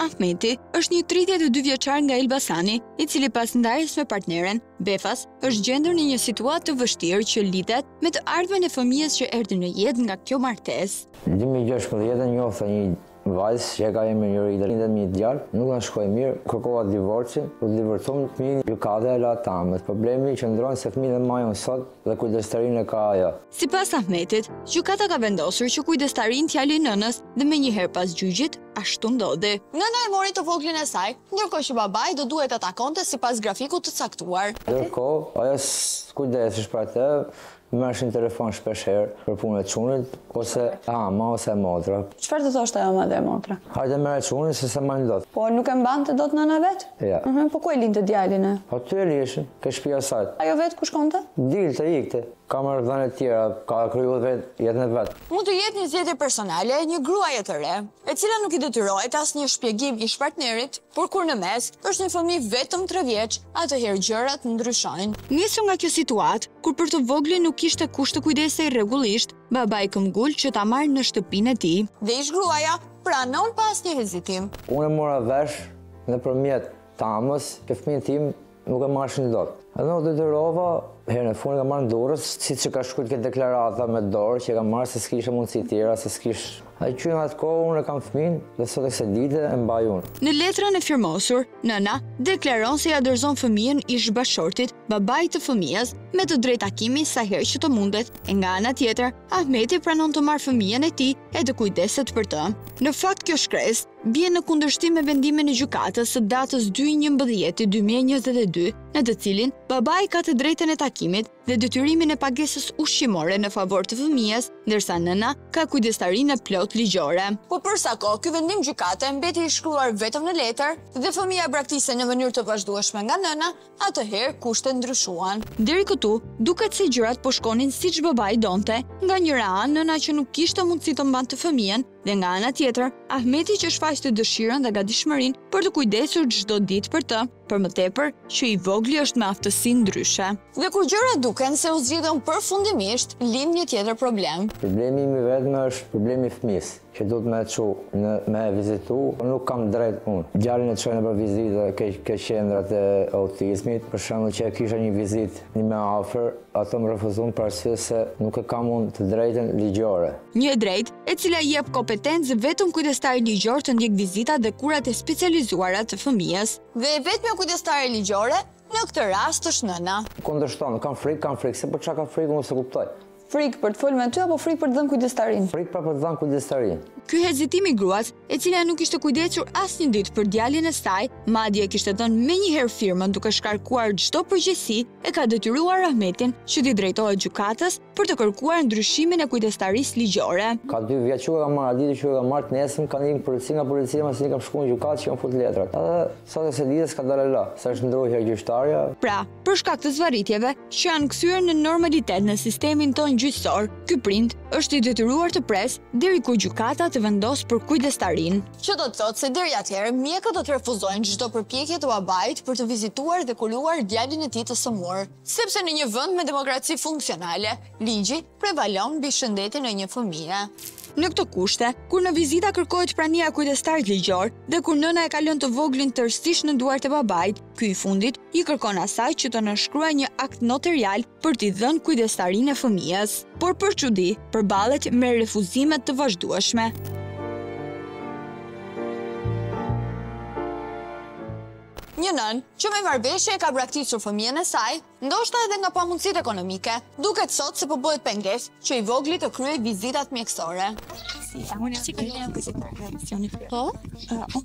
Ahmeti është një 32 vjeçar nga Elbasani, i cili pas ndarjes me partneren, Befas, është gjendur në një situatë të vështirë që lidhet me të ardhmen e fëmijës që erdhi në jetë nga kjo martesë. 2016 njofta një vajzë që ka emrin Jorida, 10 djalë, nuk na shkoi mirë, kërkova divorcin, u divorcuam fëmijën, gjykata e la tamës. Problemi qëndron se fëmijën e majën sot dhe kujdestarinë e ka ajo. Sipas Ahmetit, gjykata ka vendosur që kujdestarinë t'ia lejë nënës dhe menjëherë pas gjyqit, ashtu ndodhi. Nëna e mori të voglin e saj, ndërkohë që babai do duhet ta takonte sipas grafikut të caktuar. Ndërkohë, ajo kujdesesh për atë, merrshin telefon shpesh herë për punën e çunit ose ama ose motra. Çfarë të thoshte ajo madhe e motra? Hajde merr çunin se se më ndot. Po nuk e mbante dot nëna vet? Ja. Po ku e linte djalin e? Po ty e lishin, ke shtëpia e saj. Ajo vet ku shkonte? Dilte, ikte. Ka marrë dhënë të tjera, ka krijuar vetë jetën e vet. Mund të jetë një zgjedhje personale e një gruaje të re, e cila nuk i detyrohet asnjë shpjegim ish partnerit, por kur në mes është një fëmijë vetëm 3 vjeç, atëherë gjërat ndryshojnë. Nisur nga kjo situatë, kur për të voglin nuk kishte kusht të kujdesej rregullisht, babai këmbgul që ta marrë në shtëpinë e tij. Dhe ish gruaja pranon pa asnjë hezitim. Unë mora vesh nëpërmjet tamës që fëmijën tim nuk e marrshin dot. Edhe u detyrova herën e fundit ka marrë dorës, siç e ka shkruar këtë deklarata me dorë që ka marrë se s'kishte mundësi tjera, se s'kish. Ai qyën atë kohë unë kam fëmin dhe sot e kësaj dite e mbaj unë. Në letrën e firmosur, nëna deklaron se ja dorëzon fëmijën ish bashortit, babait të fëmijës, me të drejtë takimi sa herë që të mundet. E nga ana tjetër, Ahmeti pranon të marrë fëmijën e tij e të kujdeset për të. Në fakt kjo shkresë bie në kundërshtim me vendimin e gjykatës së datës 2/11/2022, në të cilin babai ka të drejtën e takimit dhe detyrimin e pagesës ushqimore në favor të fëmijës, ndërsa nëna ka kujdestarinë plot ligjore. Po për sa kohë ky vendim gjykate mbeti i shkruar vetëm në letër dhe fëmia braktisej në mënyrë të vazhdueshme nga nëna, atëherë kushtet ndryshuan. Deri këtu, duket se gjërat po shkonin siç babai donte, nga njëra anë nëna që nuk kishte mundësi të mbante fëmijën, dhe nga ana tjetër, Ahmeti që shfaqte dëshirën dhe gatishmërinë për të kujdesur çdo ditë për të, për më tepër që i vogli është me aftësi ndryshe. Dhe kur gjërat duken se u zgjidhen përfundimisht, lind një tjetër problem. Problemi im i vetëm është problemi i fëmijës, që duhet me çu me vizitu, nuk kam drejt unë. Djalin e çojnë për vizitë ke qendrat e autizmit, për shembull që kisha një vizitë më afër, ato më refuzuan për arsye se nuk e kam unë të drejtën ligjore. Një drejtë e cila i jep kompetencë vetëm kujdestari ligjor të ndjek vizitat dhe kurat e specializuara të fëmijës. Dhe vetëm kujdestare ligjore në këtë rast është nëna. Kundërshton, kam frikë, se po çka ka frikë unë se kuptoj. Frikë për të folur me ty apo frikë për të dhënë kujdestarinë? Frikë për të dhënë kujdestarinë. Ky hezitim i gruas, e cila nuk ishte kujdesur asnjë ditë për djalin e saj, madje kishte dhënë menjëherë firmën duke shkarkuar çdo përgjegjësi, e ka detyruar Ahmetin që t'i drejtohet gjykatës për të kërkuar ndryshimin e kujdestarisë ligjore. Ka 2 vjet që ka marrë, ditë që ka marrë nesëm, kanë ikur policia nga policia, mos i kam shkuar në gjykatë që kanë fut letrat. Edhe sot se ditës ka dalë la, sa është ndrojë gjyqtarja. Pra, për shkak të zvarritjeve që janë kthyer në normalitet në sistemin tonë gjyqësor, ky prind është i detyruar të pres deri kur gjykata të vendos për kujdestarinë. Që do të thotë se deri atëherë mjekët do të refuzojnë çdo përpjekje të babait për të vizituar dhe kuluar djalin e tij të sëmur, sepse në një vend me demokraci funksionale, ligji prevalon mbi shëndetin e një fëmie. Në këto kushte, kur në vizita kërkohet prania e kujdestarit ligjor dhe kur nëna e ka lënë të voglin tërësisht në duart e babait, ky i fundit i kërkon asaj që të nënshkruajë një akt notarial për t'i dhënë kujdestarinë e fëmijës. Por për çudi, përballet me refuzime të vazhdueshme. Një nën që me marrëveshje e ka braktisur fëmijën e saj, ndoshta edhe nga pamundësitë ekonomike, duket sot se po bëhet pengesë që i vogli të kryej vizitat mjekësore. Unë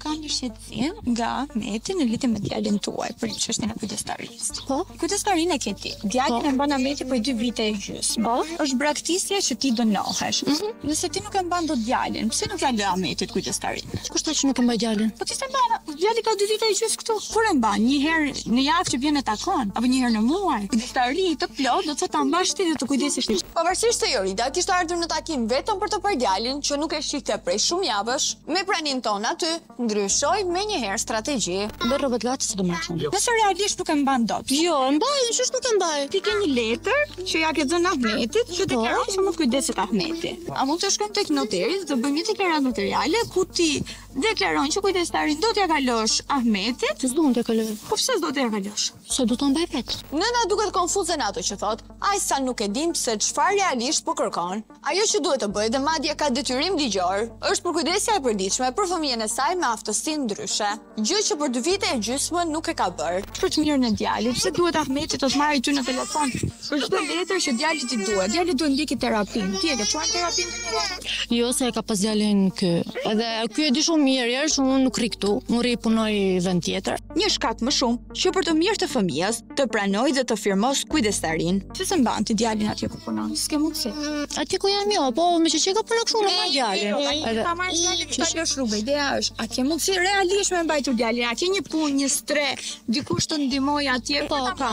kam një shqetësim nga Ahmeti në lidhje me djalin tuaj për çështjen e kujdestarisë. Kujdestarinë e ke ti. Djalin e mban Ahmeti për 2 vite e gjysmë. Është braktisja që ti dënohesh. Nëse ti nuk e mban dot djalin, pse nuk ja lë Ahmetit kujdestarinë? Kushtet që nuk e mbaj djalin? Po ti s'e mban. Djali ka 2 vite e gjysmë këtu. Kur e mban? Një herë në javë që vjen e takon, apo një herë në muaj? Kujdestari të plot do të thotë ta mbash ti dhe të kujdesesh ti. Pavarësisht se Jorida kishte ardhur në takim vetëm për të parë djalin që nuk e shihte prej shumë javësh, me praninë tonë aty, ndryshoi menjëherë strategji. Bë rrobat gati se do marr shumë. Nëse realisht nuk e mban dot. Jo, e mbaj, ç'është nuk e mbaj. Ti ke një letër që ja ke dhënë Ahmetit që deklaron se mund kujdeset Ahmeti. A mund të shkojmë tek noteri dhe të bëjmë një deklaratë notariale ku ti deklaron që kujdestarin do t'ja kalosh Ahmetit. S'duan të kaloj. Po pse s'do t'ja kalosh? Sa do ta mbaj vet? Nëna duket konfuze në ato që thot, ai sa nuk e dim se çfarë realisht po kërkon. Ajo që duhet të bëjë dhe madje ka detyrim ligjor, është përkujdesja e përditshme për fëmijën e saj me aftësi ndryshe, gjë që për 2 vite e gjysmë nuk e ka bërë. Për të mirën e djalit, pse duhet Ahmeti të marrë ty në telefon? Për çdo letër që djalit i duhet, djali duhet ndjeki terapinë. Ti e ke çuar terapinë ndonjëherë? Jo, se e ka pas djalin kë. Edhe ky e di shumë mirë, që unë nuk rri këtu. Unë rri punoj vend tjetër. Një shkak më shumë që për të mirë të fëmijës të pranoj dhe të firmos kujdestarin. Si se mban ti djalin atje ku punon? S'ke mundsi. Atje ku jam jo, po me që ka punë kështu në ma djalin. Edhe ta marrësh djalin ta lësh rrugë. Ideja është, a ke mundsi realisht me mbajtur djalin? A ke një punë, një stre, dikush të ndihmoj atje? Po, ka.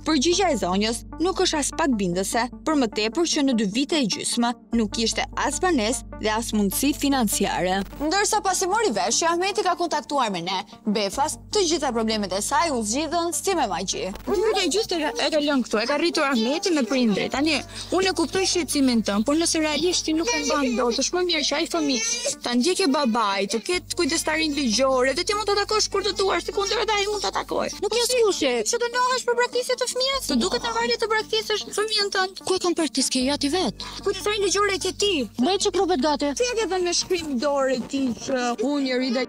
Përgjigjja e zonjës nuk është as pak bindëse, për më tepër që në 2 vite e gjysmë nuk ishte as banesë dhe as mundësi financiare. Ndërsa pasi mori vesh që Ahmeti ka kontaktuar me ne, befas, të gjitha problemet e saj u zgjidhën si me magji. Vite gjysmë e ka lënë këtu, e ka rritur Ahmeti me prindrit. Tani, unë e kuptoj shqetësimin tënd, por nëse realisht ti nuk e mban dot, është më mirë që ai fëmijë ta ndjekë babait, të ketë kujdestarin ligjore, dhe ti mund ta takosh kur të duash, sekondërat ai mund ta takojë. Nuk jas kushe. Që të nohesh për braktisje të fëmijës? Të duket në të braktisësh fëmijën tënd. Ku e kam praktisë ke ati vet? Kujdestarin ligjore e ke ti. Bëj që probet gati. Ti e ke dhënë me shkrim dorë ti që unë njëri dhe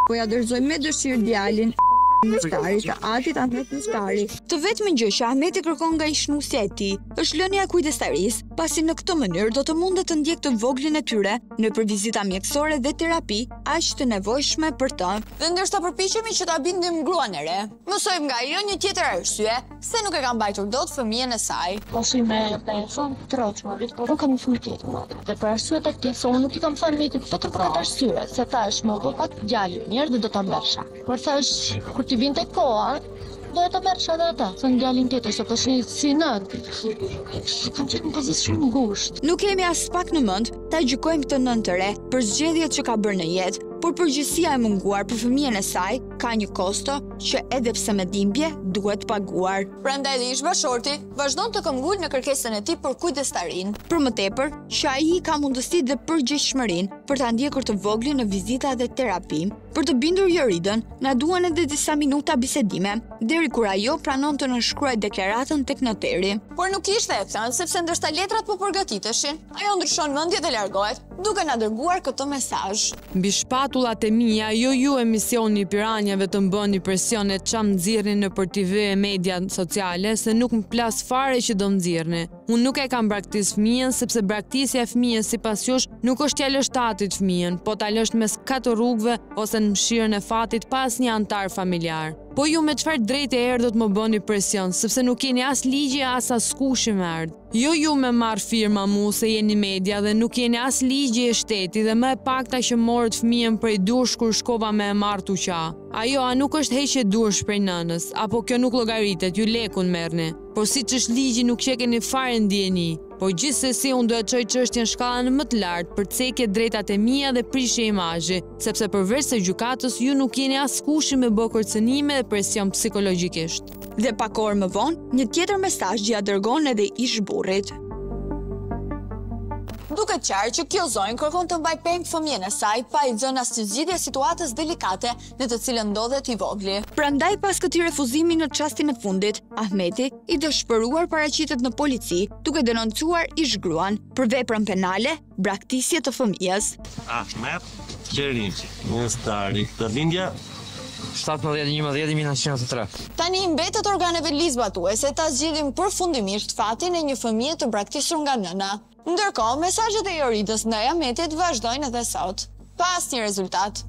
po ja dorëzoj me dëshirë djalin Muftari, të atit Ahmet Muftari. Të vetëm gjë që Ahmeti kërkon nga ishnusja e tij është lënia e kujdestarisë, pasi në këtë mënyrë do të mundet të ndjek të voglin e tyre në për vizita mjekësore dhe terapi aq të nevojshme për të. Dhe ndërsa përpiqemi që ta bindim gruan e re, mësojmë nga ajo një tjetër arsye se nuk e ka mbajtur dot fëmijën e saj. Posi me telefon troçma, po nuk kam fund tjetër. Dhe për arsye të këtij, unë nuk i kam thënë Ahmetit vetëm për atë arsye, se thash më po pak djalin mirë dhe do ta mbësha. Por thash kur ti vinte koha, do të merresh edhe ata, se djalin tjetër se tash si nën. Kam qenë në pozicion ngushtë. Nuk kemi as pak në mend ta gjykojmë këtë nën të re për zgjedhjet që ka bërë në jetë, por përgjegjësia e munguar për fëmijën e saj ka një kosto që edhe pse me dhimbje duhet paguar. Prandaj dhe ish bashorti vazhdon të këmbgul në kërkesën e tij për kujdestarin. Për më tepër, që ai ka mundësi dhe përgjegjshmërinë për ta ndjekur të voglin në vizita dhe terapi. Për të bindur Joridën, na duan edhe disa minuta bisedime, deri kur ajo pranon të nënshkruajë deklaratën tek noteri. Por nuk ishte e thënë, sepse ndërsa letrat po përgatiteshin, ajo ndryshon mendje dhe largohet, duke na dërguar këtë mesazh. Mbi shpatullat e mia, ju emisioni Piranjave të mbëni presion e çam nxirrni nëpër TV e media sociale se nuk më plas fare që do nxirrni. Unë nuk e kam braktis fëmijën sepse braktisja e fëmijës sipas jush nuk është t'ja lësh tatit fëmijën, po ta lësh mes 4 rrugëve ose në mshirën e fatit pas një antar familjar. Po ju me çfarë drejtë erdhët më bëni presion, sepse nuk keni as ligje as askush më erdh. Jo ju me marr firma mu se jeni media dhe nuk jeni as ligje e shteti dhe më e pakta që morët fëmijën prej dush kur shkova me e marr tuqa. Ajo a nuk është heqje dush prej nënës, apo kjo nuk llogaritet, ju lekun merrni. Por siç është ligji nuk qekeni fare ndjeni. Po gjithsesi unë do të çoj çështjen shkallën më të lartë për të cekje drejtat e mia dhe prishje imazhi, sepse përveç se gjykatës ju nuk jeni askush me bë kërcënime dhe presion psikologjikisht. Dhe pak orë më vonë, një tjetër mesazh ja dërgon edhe ish burrit. Duket qartë që kjo zonjë kërkon të mbaj peng fëmijën e saj pa i dhënë asnjë zgjidhje situatës delikate në të cilën ndodhet i vogli. Prandaj pas këtij refuzimi në çastin e fundit, Ahmeti i dëshpëruar paraqitet në polici duke denoncuar ish gruan për veprën penale, braktisje të fëmijës. Ahmet Qerinçi, Muftari, të lindja 17-11-1903. Tani mbetet organeve ligjbatuese ta zgjidhin përfundimisht fatin e një fëmie të braktisur nga nëna. Ndërkohë, mesazhet e Joridës ndaj Ahmetit vazhdojnë edhe sot, pa asnjë rezultat.